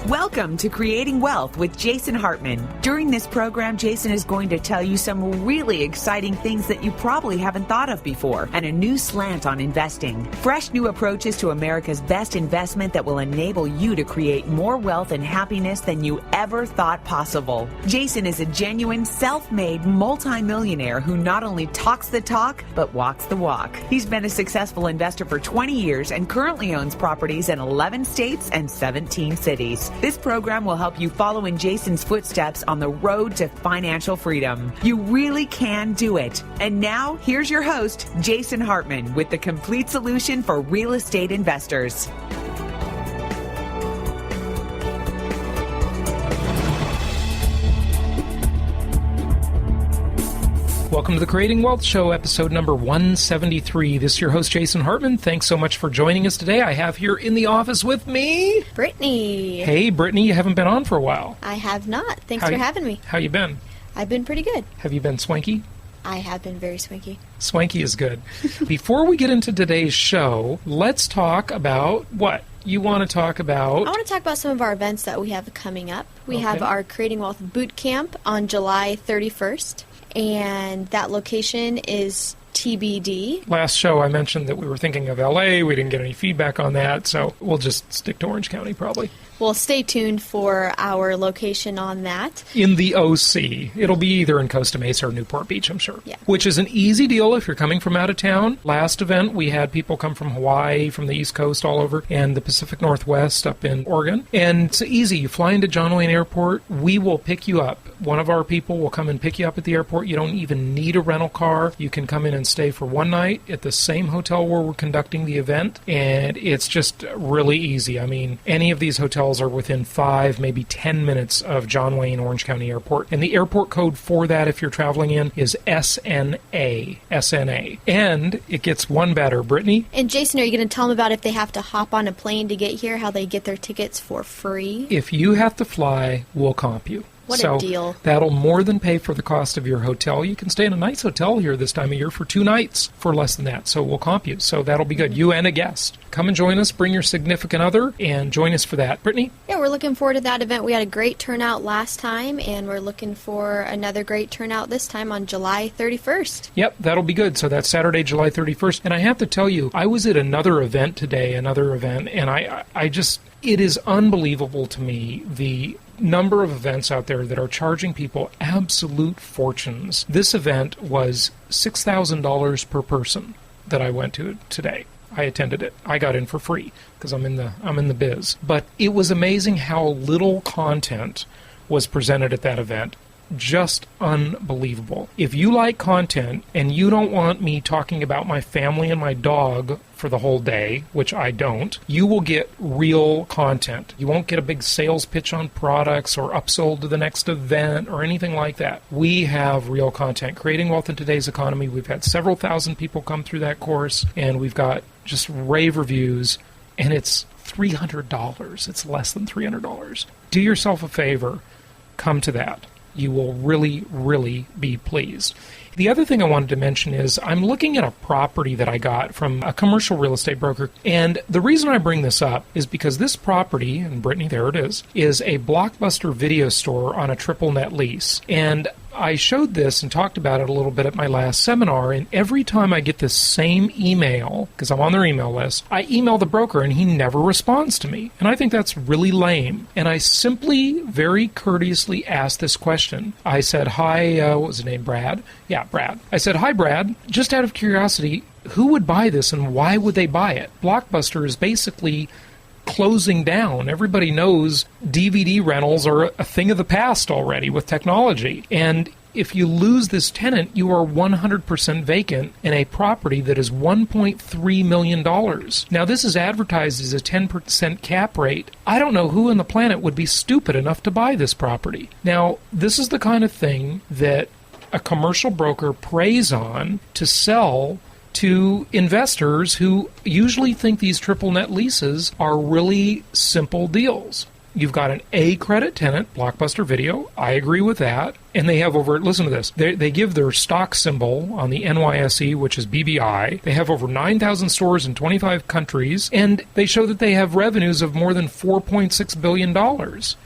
Welcome to Creating Wealth with Jason Hartman. During this program, Jason is going to tell you some really exciting things that you probably haven't thought of before, and a new slant on investing. Fresh new approaches to America's best investment that will enable you to create more wealth and happiness than you ever thought possible. Jason is a genuine, self-made multimillionaire who not only talks the talk, but walks the walk. He's been a successful investor for 20 years and currently owns properties in 11 states and 17 cities. This program will help you follow in Jason's footsteps on the road to financial freedom. You really can do it. And now, here's your host, Jason Hartman, with the complete solution for real estate investors. Welcome to the Creating Wealth Show, episode number 173. This is your host, Jason Hartman. Thanks so much for joining us today. I have here in the office with me... Brittany. Hey, Brittany, you haven't been on for a while. I have not. Thanks for having me. How you been? I've been pretty good. Have you been swanky? I have been very swanky. Swanky is good. Before we get into today's show, let's talk about what? You want to talk about... I want to talk about some of our events that we have coming up. We have our Creating Wealth Boot Camp on July 31st. And that location is TBD. Last show I mentioned that we were thinking of LA. We didn't get any feedback on that, so we'll just stick to Orange County probably. Well, stay tuned for our location on that. In the OC. It'll be either in Costa Mesa or Newport Beach, I'm sure. Yeah. Which is an easy deal if you're coming from out of town. Last event, we had people come from Hawaii, from the East Coast, all over, and the Pacific Northwest up in Oregon. And it's easy. You fly into John Wayne Airport. We will pick you up. One of our people will come and pick you up at the airport. You don't even need a rental car. You can come in and stay for one night at the same hotel where we're conducting the event. And it's just really easy. I mean, any of these hotels are within 5, maybe 10 minutes of John Wayne, Orange County Airport. And the airport code for that, if you're traveling in, is SNA. SNA. And it gets one better. Brittany? And Jason, are you going to tell them about if they have to hop on a plane to get here, how they get their tickets for free? If you have to fly, we'll comp you. What a deal. That'll more than pay for the cost of your hotel. You can stay in a nice hotel here this time of year for 2 nights for less than that. So we'll comp you. So that'll be good. You and a guest. Come and join us. Bring your significant other and join us for that. Brittany? Yeah, we're looking forward to that event. We had a great turnout last time, and we're looking for another great turnout this time on July 31st. Yep, that'll be good. So that's Saturday, July 31st. And I have to tell you, I was at another event today, and I just, it is unbelievable to me, the number of events out there that are charging people absolute fortunes. This event was $6,000 per person that I went to today. I attended it. I got in for free because I'm in the biz. But it was amazing how little content was presented at that event. Just unbelievable. If you like content and you don't want me talking about my family and my dog for the whole day, which I don't, you will get real content. You won't get a big sales pitch on products or upsold to the next event or anything like that. We have real content. Creating Wealth in Today's Economy. We've had several thousand people come through that course, and we've got just rave reviews, and it's $300. It's less than $300. Do yourself a favor. Come to that. You will really, really be pleased. The other thing I wanted to mention is I'm looking at a property that I got from a commercial real estate broker. And the reason I bring this up is because this property, and Brittany, there it is a Blockbuster video store on a triple net lease. And I showed this and talked about it a little bit at my last seminar, and every time I get this same email, because I'm on their email list, I email the broker and he never responds to me. And I think that's really lame. And I simply, very courteously asked this question. I said, hi, what was his name, Brad? Yeah, Brad. I said, hi, Brad. Just out of curiosity, who would buy this and why would they buy it? Blockbuster is basically closing down. Everybody knows DVD rentals are a thing of the past already with technology. And if you lose this tenant, you are 100% vacant in a property that is $1.3 million. Now, this is advertised as a 10% cap rate. I don't know who on the planet would be stupid enough to buy this property. Now, this is the kind of thing that a commercial broker preys on to sell to investors who usually think these triple net leases are really simple deals. You've got an A credit tenant, Blockbuster Video. I agree with that. And they have over, listen to this, they give their stock symbol on the NYSE, which is BBI. They have over 9,000 stores in 25 countries, and they show that they have revenues of more than $4.6 billion.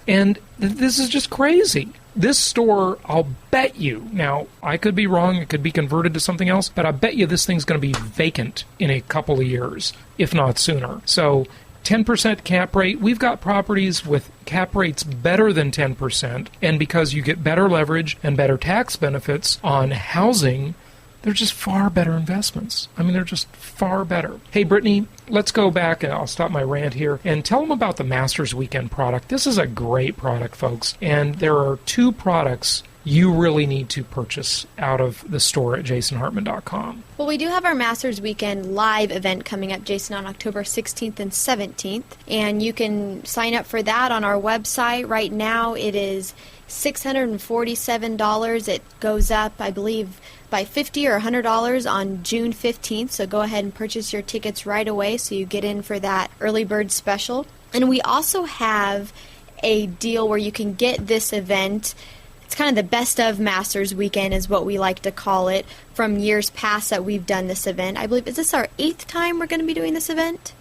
And this is just crazy. This store, I'll bet you, now, I could be wrong, it could be converted to something else, but I bet you this thing's going to be vacant in a couple of years, if not sooner. So 10% cap rate. We've got properties with cap rates better than 10%, and because you get better leverage and better tax benefits on housing, they're just far better investments. I mean, they're just far better. Hey, Brittany, let's go back, and I'll stop my rant here, and tell them about the Masters Weekend product. This is a great product, folks, and there are 2 products you really need to purchase out of the store at jasonhartman.com. Well, we do have our Masters Weekend live event coming up, Jason, on October 16th and 17th, and you can sign up for that on our website. Right now it is $647. It goes up, I believe, by $50 or $100 on June 15th, so go ahead and purchase your tickets right away so you get in for that early bird special. And we also have a deal where you can get this event. It's kind of the best of Masters Weekend is what we like to call it from years past that we've done this event. I believe, is this our 8th time we're going to be doing this event?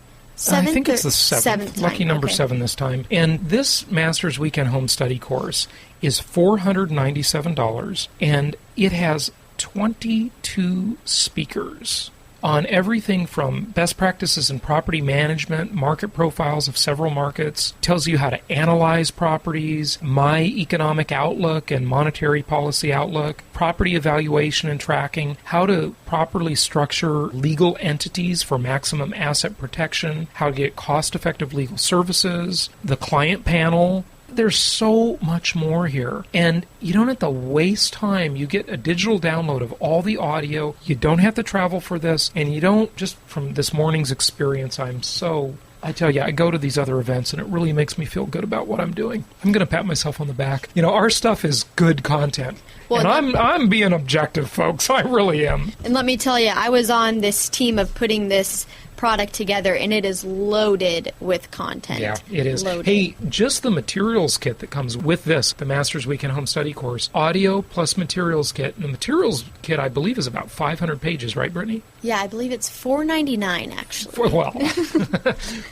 I think it's the 7th. Lucky number 7 this time. And this Masters Weekend Home Study course is $497, and it has 22 speakers on everything from best practices in property management, market profiles of several markets, tells you how to analyze properties, my economic outlook and monetary policy outlook, property evaluation and tracking, how to properly structure legal entities for maximum asset protection, how to get cost-effective legal services, the client panel. There's so much more here, and you don't have to waste time. You get a digital download of all the audio. You don't have to travel for this, and you don't, just from this morning's experience, I tell you, I go to these other events, and it really makes me feel good about what I'm doing. I'm going to pat myself on the back. You know, our stuff is good content. Well, and I'm being objective, folks. I really am. And let me tell you, I was on this team of putting this product together, and it is loaded with content. Yeah, it is. Loaded. Hey, just the materials kit that comes with this, the Masters Weekend Home Study course, audio plus materials kit. And the materials kit, I believe, is about 500 pages, right, Brittany? Yeah, I believe it's $4.99, actually. Well,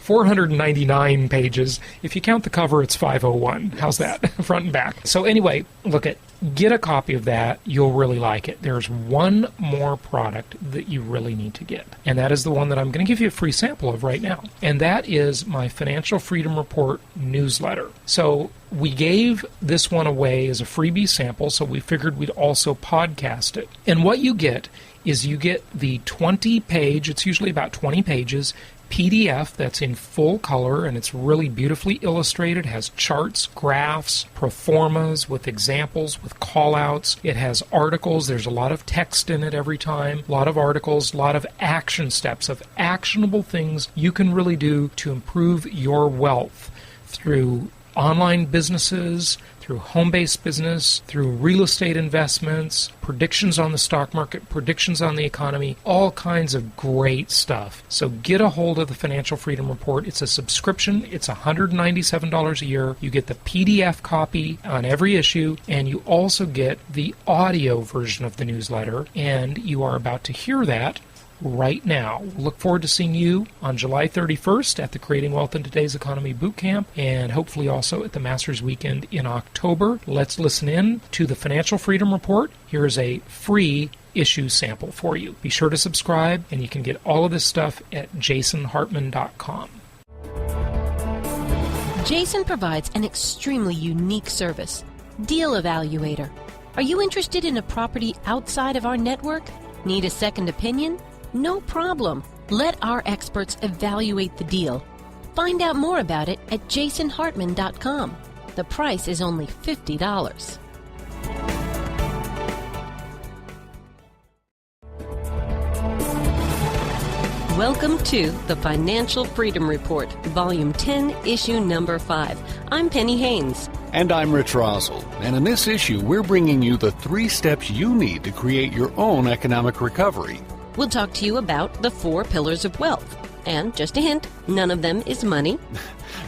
499 pages. If you count the cover, it's 501. How's that? Front and back. So anyway, get a copy of that. You'll really like it. There's one more product that you really need to get, and that is the one that I'm going to give you a free sample of right now, and that is my Financial Freedom Report newsletter. So we gave this one away as a freebie sample, so we figured we'd also podcast it. And what you get is you get the 20-page, it's usually about 20 pages, PDF that's in full color, and it's really beautifully illustrated. It has charts, graphs, pro formas with examples, with call-outs. It has articles. There's a lot of text in it every time, a lot of articles, a lot of action steps of actionable things you can really do to improve your wealth through online businesses, through home-based business, through real estate investments, predictions on the stock market, predictions on the economy, all kinds of great stuff. So get a hold of the Financial Freedom Report. It's a subscription. It's $197 a year. You get the PDF copy on every issue, and you also get the audio version of the newsletter, and you are about to hear that right now. We'll look forward to seeing you on July 31st at the Creating Wealth in Today's Economy Boot Camp, and hopefully also at the Masters Weekend in October. Let's listen in to the Financial Freedom Report. Here is a free issue sample for you. Be sure to subscribe, and you can get all of this stuff at jasonhartman.com. Jason provides an extremely unique service, Deal Evaluator. Are you interested in a property outside of our network? Need a second opinion? No problem. Let our experts evaluate the deal. Find out more about it at jasonhartman.com. The price is only $50. Welcome to the Financial Freedom Report, Volume 10, Issue Number 5. I'm Penny Haynes. And I'm Rich Rosell. And in this issue, we're bringing you the 3 steps you need to create your own economic recovery. We'll talk to you about the 4 pillars of wealth. And just a hint, none of them is money.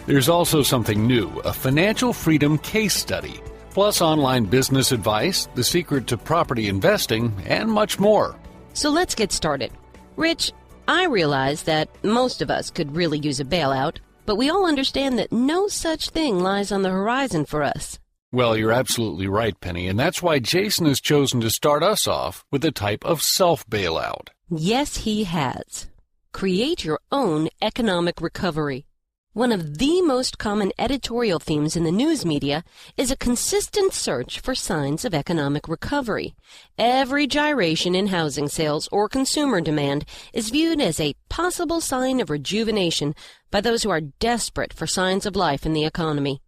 There's also something new, a financial freedom case study, plus online business advice, the secret to property investing, and much more. So let's get started. Rich, I realize that most of us could really use a bailout, but we all understand that no such thing lies on the horizon for us. Well, you're absolutely right, Penny, and that's why Jason has chosen to start us off with a type of self-bailout. Yes, he has. Create your own economic recovery. One of the most common editorial themes in the news media is a consistent search for signs of economic recovery. Every gyration in housing sales or consumer demand is viewed as a possible sign of rejuvenation by those who are desperate for signs of life in the economy.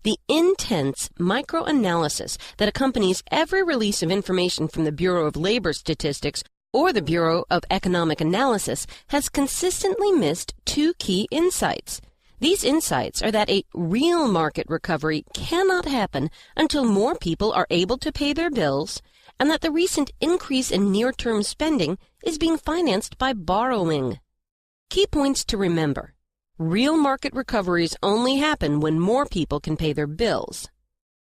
The intense microanalysis that accompanies every release of information from the Bureau of Labor Statistics or the Bureau of Economic Analysis has consistently missed two key insights. These insights are that a real market recovery cannot happen until more people are able to pay their bills, and that the recent increase in near-term spending is being financed by borrowing. Key points to remember. Real market recoveries only happen when more people can pay their bills.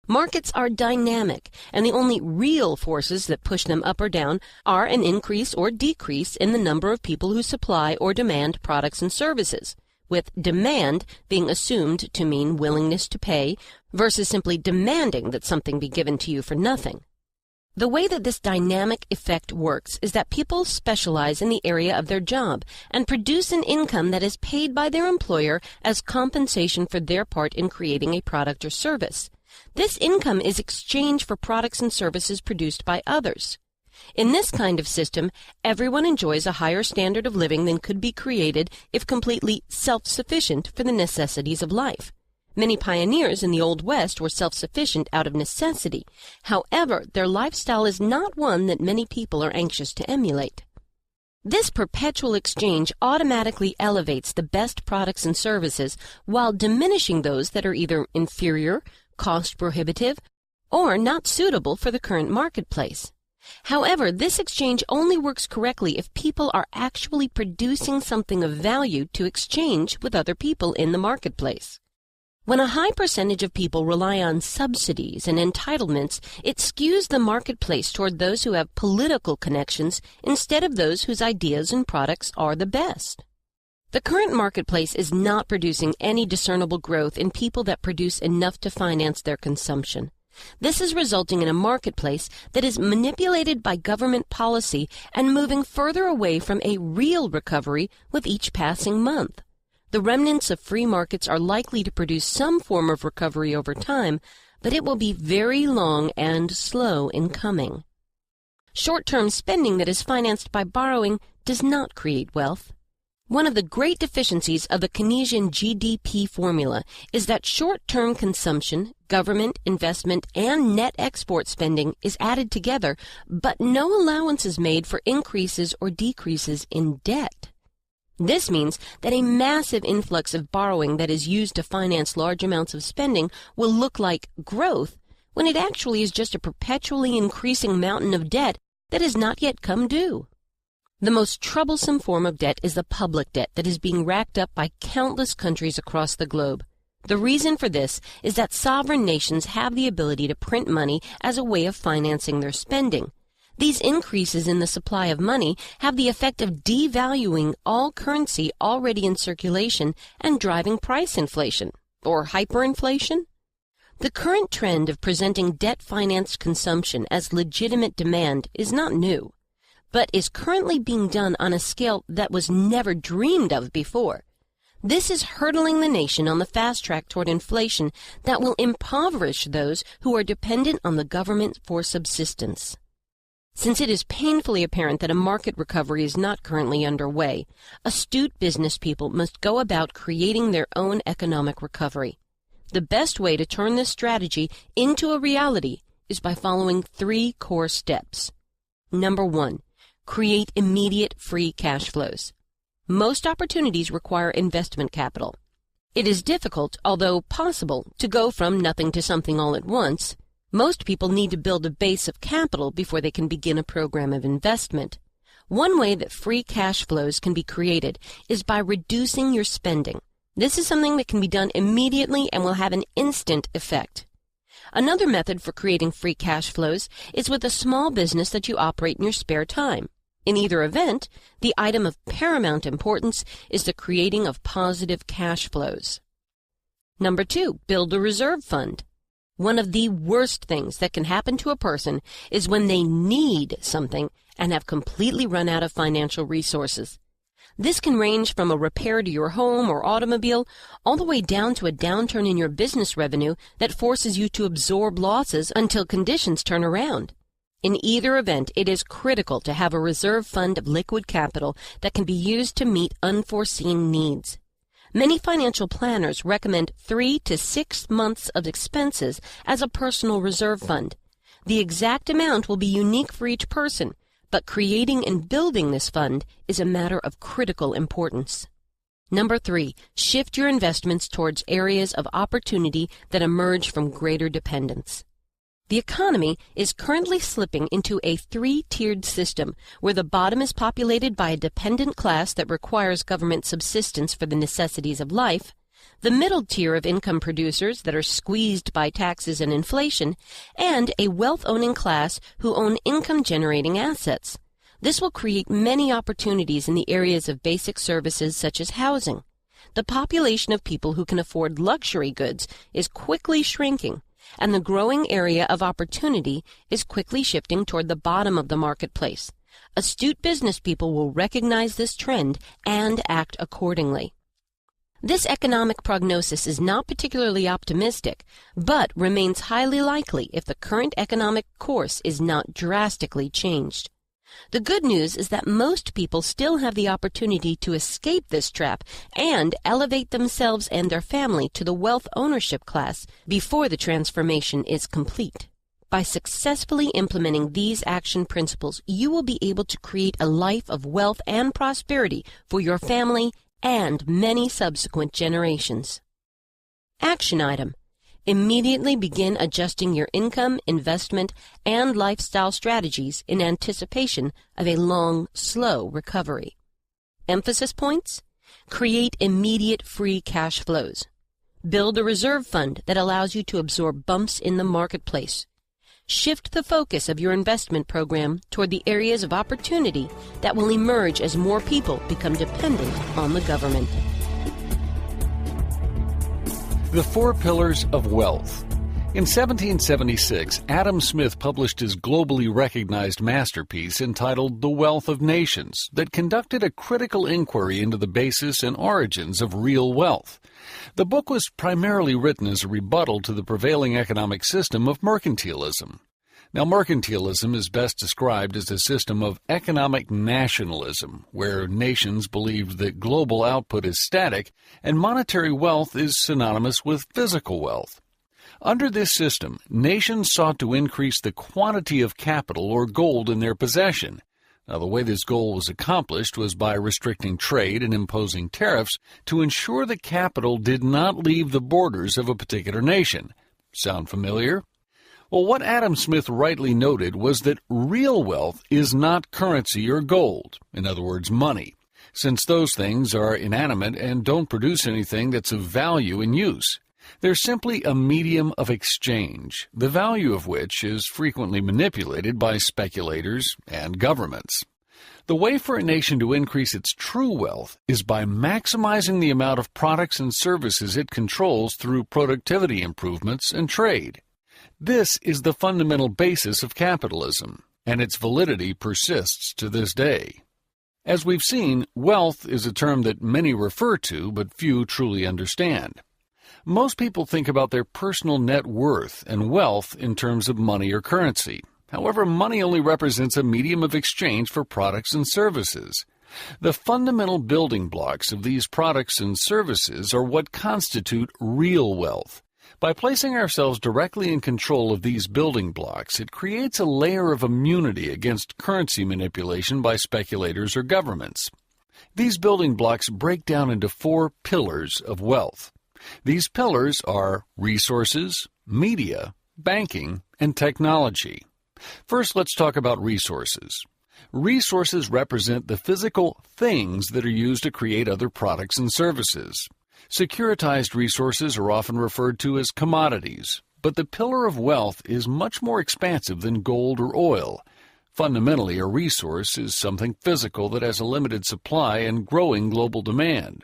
Markets are dynamic, and the only real forces that push them up or down are an increase or decrease in the number of people who supply or demand products and services, with demand being assumed to mean willingness to pay versus simply demanding that something be given to you for nothing. The way that this dynamic effect works is that people specialize in the area of their job and produce an income that is paid by their employer as compensation for their part in creating a product or service. This income is exchanged for products and services produced by others. In this kind of system, everyone enjoys a higher standard of living than could be created if completely self-sufficient for the necessities of life. Many pioneers in the Old West were self-sufficient out of necessity. However, their lifestyle is not one that many people are anxious to emulate. This perpetual exchange automatically elevates the best products and services while diminishing those that are either inferior, cost-prohibitive, or not suitable for the current marketplace. However, this exchange only works correctly if people are actually producing something of value to exchange with other people in the marketplace. When a high percentage of people rely on subsidies and entitlements, it skews the marketplace toward those who have political connections instead of those whose ideas and products are the best. The current marketplace is not producing any discernible growth in people that produce enough to finance their consumption. This is resulting in a marketplace that is manipulated by government policy and moving further away from a real recovery with each passing month. The remnants of free markets are likely to produce some form of recovery over time, but it will be very long and slow in coming. Short-term spending that is financed by borrowing does not create wealth. One of the great deficiencies of the Keynesian GDP formula is that short-term consumption, government, investment, and net export spending is added together, but no allowance is made for increases or decreases in debt. This means that a massive influx of borrowing that is used to finance large amounts of spending will look like growth when it actually is just a perpetually increasing mountain of debt that has not yet come due. The most troublesome form of debt is the public debt that is being racked up by countless countries across the globe. The reason for this is that sovereign nations have the ability to print money as a way of financing their spending. These increases in the supply of money have the effect of devaluing all currency already in circulation and driving price inflation, or hyperinflation. The current trend of presenting debt-financed consumption as legitimate demand is not new, but is currently being done on a scale that was never dreamed of before. This is hurtling the nation on the fast track toward inflation that will impoverish those who are dependent on the government for subsistence. Since it is painfully apparent that a market recovery is not currently underway, astute business people must go about creating their own economic recovery. The best way to turn this strategy into a reality is by following 3 core steps. Number 1. Create immediate free cash flows. Most opportunities require investment capital. It is difficult, although possible, to go from nothing to something all at once. Most people need to build a base of capital before they can begin a program of investment. One way that free cash flows can be created is by reducing your spending. This is something that can be done immediately and will have an instant effect. Another method for creating free cash flows is with a small business that you operate in your spare time. In either event, the item of paramount importance is the creating of positive cash flows. Number 2, build a reserve fund. One of the worst things that can happen to a person is when they need something and have completely run out of financial resources. This can range from a repair to your home or automobile all the way down to a downturn in your business revenue that forces you to absorb losses until conditions turn around. In either event, it is critical to have a reserve fund of liquid capital that can be used to meet unforeseen needs. Many financial planners recommend 3 to 6 months of expenses as a personal reserve fund. The exact amount will be unique for each person, but creating and building this fund is a matter of critical importance. Number 3, shift your investments towards areas of opportunity that emerge from greater dependence. The economy is currently slipping into a 3-tiered system where the bottom is populated by a dependent class that requires government subsistence for the necessities of life, the middle tier of income producers that are squeezed by taxes and inflation, and a wealth-owning class who own income-generating assets. This will create many opportunities in the areas of basic services such as housing. The population of people who can afford luxury goods is quickly shrinking, and the growing area of opportunity is quickly shifting toward the bottom of the marketplace. Astute business people will recognize this trend and act accordingly. This economic prognosis is not particularly optimistic, but remains highly likely if the current economic course is not drastically changed. The good news is that most people still have the opportunity to escape this trap and elevate themselves and their family to the wealth ownership class before the transformation is complete. By successfully implementing these action principles, you will be able to create a life of wealth and prosperity for your family and many subsequent generations. Action item: immediately begin adjusting your income, investment, and lifestyle strategies in anticipation of a long, slow recovery. Emphasis points: create immediate free cash flows. Build a reserve fund that allows you to absorb bumps in the marketplace. Shift the focus of your investment program toward the areas of opportunity that will emerge as more people become dependent on the government. The 4 Pillars of Wealth. In 1776, Adam Smith published his globally recognized masterpiece entitled The Wealth of Nations that conducted a critical inquiry into the basis and origins of real wealth. The book was primarily written as a rebuttal to the prevailing economic system of mercantilism. Now, mercantilism is best described as a system of economic nationalism, where nations believed that global output is static and monetary wealth is synonymous with physical wealth. Under this system, nations sought to increase the quantity of capital or gold in their possession. Now, the way this goal was accomplished was by restricting trade and imposing tariffs to ensure that capital did not leave the borders of a particular nation. Sound familiar? Well, what Adam Smith rightly noted was that real wealth is not currency or gold, in other words, money, since those things are inanimate and don't produce anything that's of value in use. They're simply a medium of exchange, the value of which is frequently manipulated by speculators and governments. The way for a nation to increase its true wealth is by maximizing the amount of products and services it controls through productivity improvements and trade. This is the fundamental basis of capitalism, and its validity persists to this day. As we've seen, wealth is a term that many refer to, but few truly understand. Most people think about their personal net worth and wealth in terms of money or currency. However, money only represents a medium of exchange for products and services. The fundamental building blocks of these products and services are what constitute real wealth. By placing ourselves directly in control of these building blocks, it creates a layer of immunity against currency manipulation by speculators or governments. These building blocks break down into 4 pillars of wealth. These pillars are resources, media, banking, and technology. First, let's talk about resources. Resources represent the physical things that are used to create other products and services. Securitized resources are often referred to as commodities, but the pillar of wealth is much more expansive than gold or oil. Fundamentally, a resource is something physical that has a limited supply and growing global demand.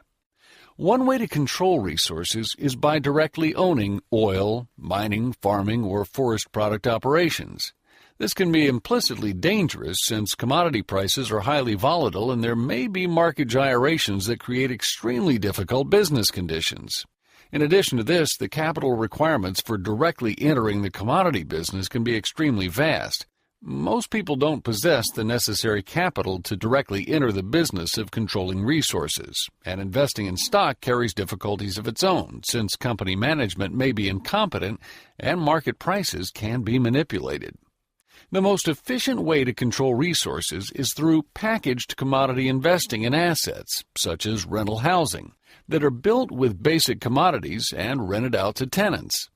One way to control resources is by directly owning oil, mining, farming, or forest product operations. This can be implicitly dangerous since commodity prices are highly volatile and there may be market gyrations that create extremely difficult business conditions. In addition to this, the capital requirements for directly entering the commodity business can be extremely vast. Most people don't possess the necessary capital to directly enter the business of controlling resources, and investing in stock carries difficulties of its own, since company management may be incompetent and market prices can be manipulated. The most efficient way to control resources is through packaged commodity investing in assets, such as rental housing, that are built with basic commodities and rented out to tenants.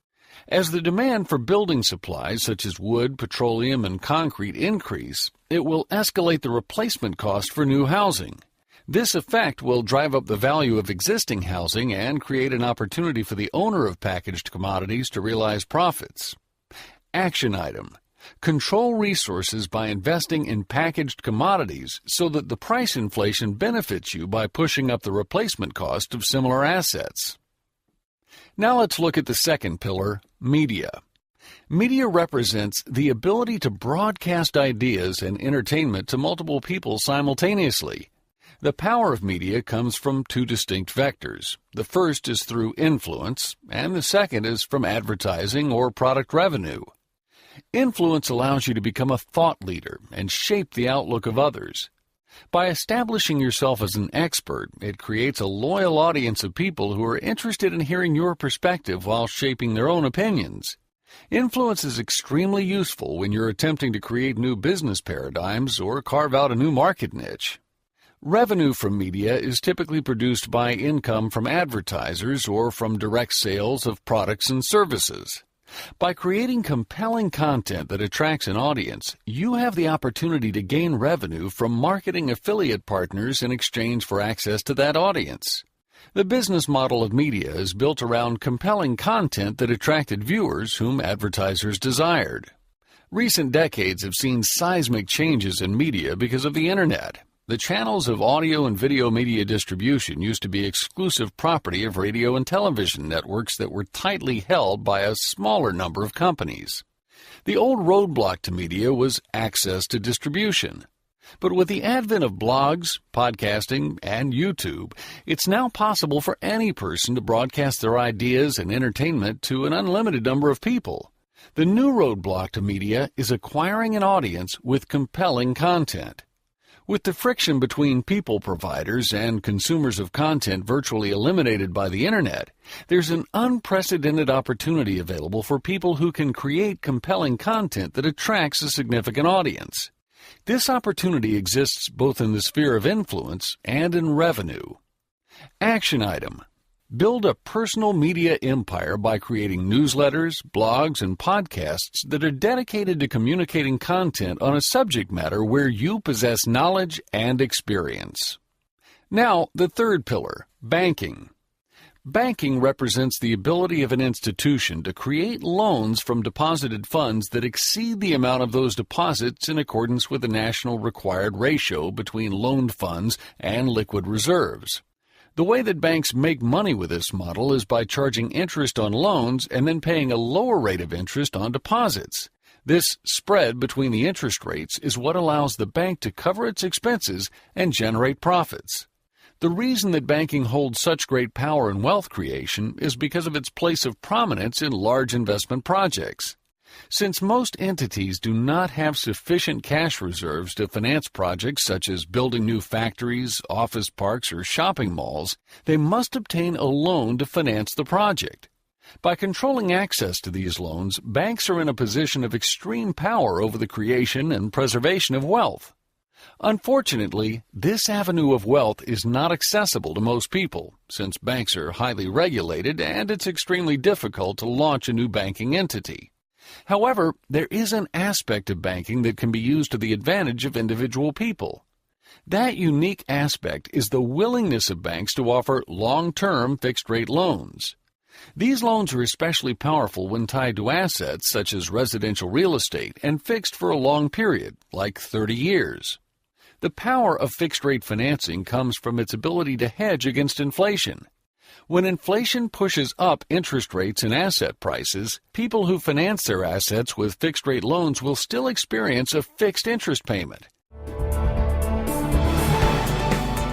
As the demand for building supplies such as wood, petroleum, and concrete increase, it will escalate the replacement cost for new housing. This effect will drive up the value of existing housing and create an opportunity for the owner of packaged commodities to realize profits. Action item: control resources by investing in packaged commodities so that the price inflation benefits you by pushing up the replacement cost of similar assets. Now let's look at the second pillar, media. Media represents the ability to broadcast ideas and entertainment to multiple people simultaneously. The power of media comes from two distinct vectors. The first is through influence, and the second is from advertising or product revenue. Influence allows you to become a thought leader and shape the outlook of others. By establishing yourself as an expert, it creates a loyal audience of people who are interested in hearing your perspective while shaping their own opinions. Influence is extremely useful when you're attempting to create new business paradigms or carve out a new market niche. Revenue from media is typically produced by income from advertisers or from direct sales of products and services. By creating compelling content that attracts an audience, you have the opportunity to gain revenue from marketing affiliate partners in exchange for access to that audience. The business model of media is built around compelling content that attracted viewers whom advertisers desired. Recent decades have seen seismic changes in media because of the Internet. The channels of audio and video media distribution used to be exclusive property of radio and television networks that were tightly held by a smaller number of companies. The old roadblock to media was access to distribution. But with the advent of blogs, podcasting, and YouTube, it's now possible for any person to broadcast their ideas and entertainment to an unlimited number of people. The new roadblock to media is acquiring an audience with compelling content. With the friction between people providers and consumers of content virtually eliminated by the Internet, there's an unprecedented opportunity available for people who can create compelling content that attracts a significant audience. This opportunity exists both in the sphere of influence and in revenue. Action item: build a personal media empire by creating newsletters, blogs, and podcasts that are dedicated to communicating content on a subject matter where you possess knowledge and experience. Now, the third pillar, banking. Banking represents the ability of an institution to create loans from deposited funds that exceed the amount of those deposits in accordance with the national required ratio between loaned funds and liquid reserves. The way that banks make money with this model is by charging interest on loans and then paying a lower rate of interest on deposits. This spread between the interest rates is what allows the bank to cover its expenses and generate profits. The reason that banking holds such great power in wealth creation is because of its place of prominence in large investment projects. Since most entities do not have sufficient cash reserves to finance projects such as building new factories, office parks, or shopping malls, they must obtain a loan to finance the project. By controlling access to these loans, banks are in a position of extreme power over the creation and preservation of wealth. Unfortunately, this avenue of wealth is not accessible to most people, since banks are highly regulated and it's extremely difficult to launch a new banking entity. However, there is an aspect of banking that can be used to the advantage of individual people. That unique aspect is the willingness of banks to offer long-term fixed-rate loans. These loans are especially powerful when tied to assets such as residential real estate and fixed for a long period, like 30 years. The power of fixed-rate financing comes from its ability to hedge against inflation. When inflation pushes up interest rates and asset prices, people who finance their assets with fixed-rate loans will still experience a fixed interest payment.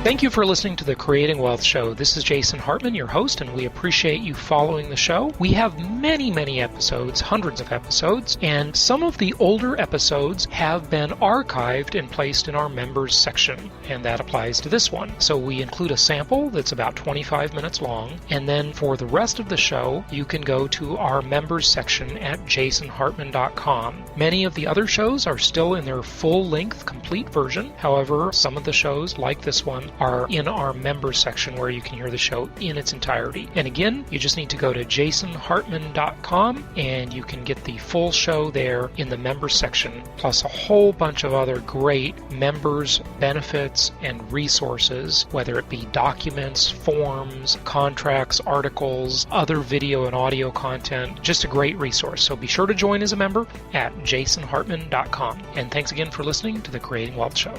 Thank you for listening to the Creating Wealth Show. This is Jason Hartman, your host, and we appreciate you following the show. We have many episodes, hundreds of episodes, and some of the older episodes have been archived and placed in our members section, and that applies to this one. So we include a sample that's about 25 minutes long, and then for the rest of the show, you can go to our members section at jasonhartman.com. Many of the other shows are still in their full-length, complete version. However, some of the shows, like this one, are in our members section where you can hear the show in its entirety. And again, you just need to go to jasonhartman.com and you can get the full show there in the members section, plus a whole bunch of other great members benefits and resources, whether it be documents, forms, contracts, articles, other video and audio content. Just a great resource. So be sure to join as a member at jasonhartman.com. And thanks again for listening to the Creating Wealth Show.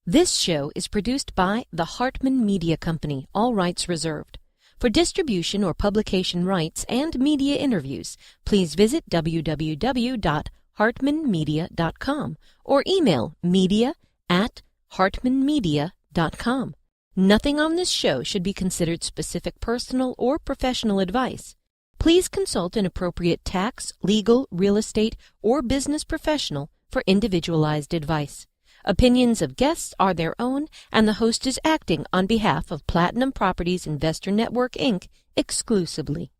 This show is produced by the Hartman Media Company, all rights reserved. For distribution or publication rights and media interviews, please visit www.hartmanmedia.com or email media@hartmanmedia.com. Nothing on this show should be considered specific personal or professional advice. Please consult an appropriate tax, legal, real estate, or business professional for individualized advice. Opinions of guests are their own, and the host is acting on behalf of Platinum Properties Investor Network, Inc. exclusively.